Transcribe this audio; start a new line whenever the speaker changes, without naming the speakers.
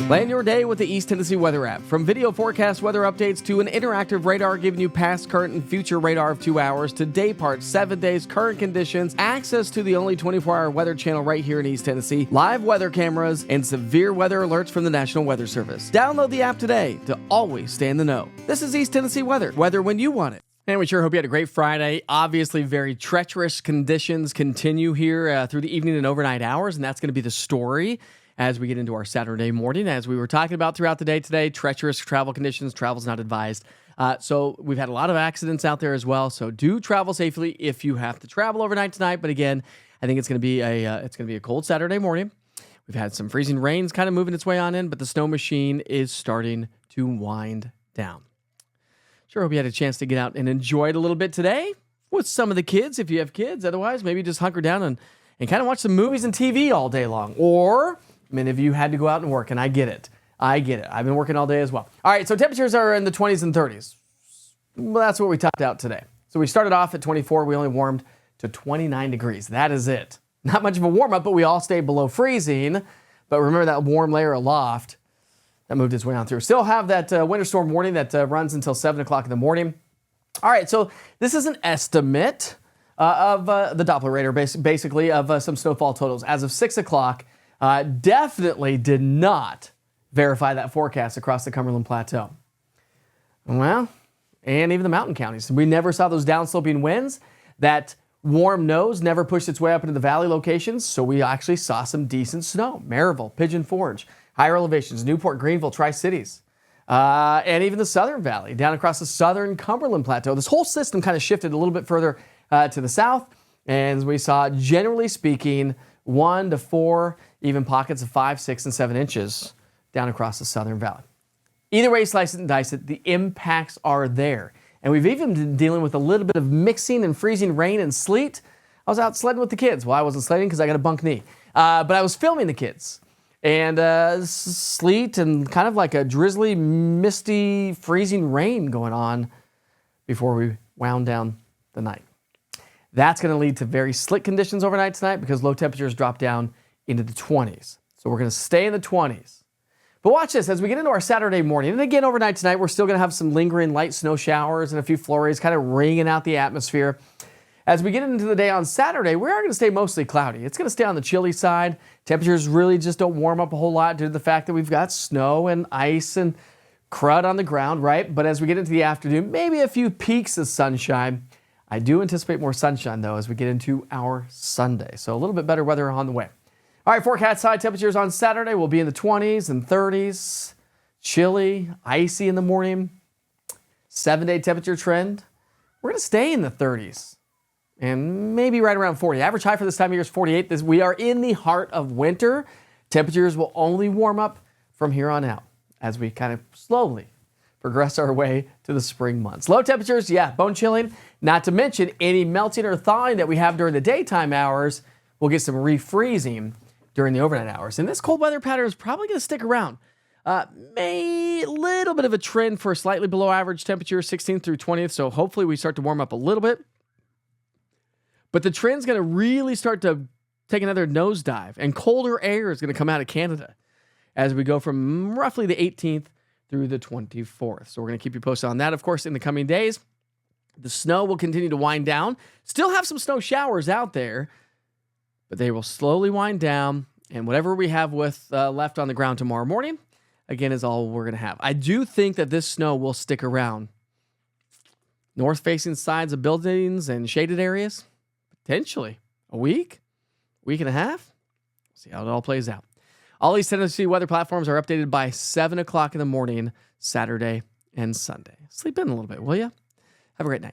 Plan your day with the East Tennessee Weather app. From video forecast weather updates to an interactive radar giving you past, current, and future radar of 2 hours to day part, 7 days, current conditions, access to the only 24-hour weather channel right here in East Tennessee, live weather cameras, and severe weather alerts from the National Weather Service. Download the app today to always stay in the know. This is East Tennessee Weather. Weather when you want it. And we sure hope you had a great Friday. Obviously, very treacherous conditions continue here through the evening and overnight hours, and that's going to be the story as we get into our Saturday morning. As we were talking about throughout the day today, treacherous travel conditions, travel's not advised. So we've had a lot of accidents out there as well. So do travel safely if you have to travel overnight tonight. But again, I think it's going to be a cold Saturday morning. We've had some freezing rains kind of moving its way on in, but the snow machine is starting to wind down. Sure hope you had a chance to get out and enjoy it a little bit today with some of the kids, if you have kids. Otherwise, maybe just hunker down and kind of watch some movies and TV all day long. Or many of you had to go out and work, and I get it. I've been working all day as well. All right, so temperatures are in the 20s and 30s. Well, that's what we topped out today. So we started off at 24. We only warmed to 29 degrees. That is it. Not much of a warm-up, but we all stayed below freezing. But remember that warm layer aloft that moved its way on through. Still have that winter storm warning that runs until 7 o'clock in the morning. All right, so this is an estimate of the Doppler radar, basically, of some snowfall totals. As of 6 o'clock, definitely did not verify that forecast across the Cumberland Plateau. Well, and even the mountain counties. We never saw those downsloping winds. That warm nose never pushed its way up into the valley locations, so we actually saw some decent snow. Maryville, Pigeon Forge, higher elevations, Newport, Greenville, Tri-Cities, and even the Southern Valley, down across the southern Cumberland Plateau. This whole system kind of shifted a little bit further to the south, and we saw, generally speaking, 1 to 4, even pockets of 5, 6, and 7 inches down across the Southern Valley. Either way you slice it and dice it, the impacts are there. And we've even been dealing with a little bit of mixing and freezing rain and sleet. I was out sledding with the kids. Well, I wasn't sledding because I got a bunk knee. But I was filming the kids. And sleet and kind of like a drizzly, misty, freezing rain going on before we wound down the night. That's going to lead to very slick conditions overnight tonight because low temperatures drop down into the 20s. So we're going to stay in the 20s. But watch this as we get into our Saturday morning. And again, overnight tonight, we're still going to have some lingering light snow showers and a few flurries kind of ringing out the atmosphere. As we get into the day on Saturday, we are going to stay mostly cloudy. It's going to stay on the chilly side. Temperatures really just don't warm up a whole lot due to the fact that we've got snow and ice and crud on the ground, right? But as we get into the afternoon, maybe a few peaks of sunshine. I do anticipate more sunshine, though, as we get into our Sunday. So a little bit better weather on the way. All right, forecast high temperatures on Saturday will be in the 20s and 30s. Chilly, icy in the morning. 7-day temperature trend. We're going to stay in the 30s and maybe right around 40. Average high for this time of year is 48. We are in the heart of winter. Temperatures will only warm up from here on out as we kind of slowly progress our way to the spring months. Low temperatures, yeah, bone chilling. Not to mention any melting or thawing that we have during the daytime hours. We'll get some refreezing during the overnight hours. And this cold weather pattern is probably going to stick around. A little bit of a trend for slightly below average temperature, 16th through 20th. So hopefully we start to warm up a little bit. But the trend's going to really start to take another nosedive. And colder air is going to come out of Canada as we go from roughly the 18th through the 24th. So we're going to keep you posted on that, of course, in the coming days. The snow will continue to wind down. Still have some snow showers out there, but they will slowly wind down. And whatever we have left on the ground tomorrow morning, again, is all we're going to have. I do think that this snow will stick around. North-facing sides of buildings and shaded areas, potentially a week and a half. See how it all plays out. All East Tennessee weather platforms are updated by 7 o'clock in the morning, Saturday and Sunday. Sleep in a little bit, will you? Have a great night.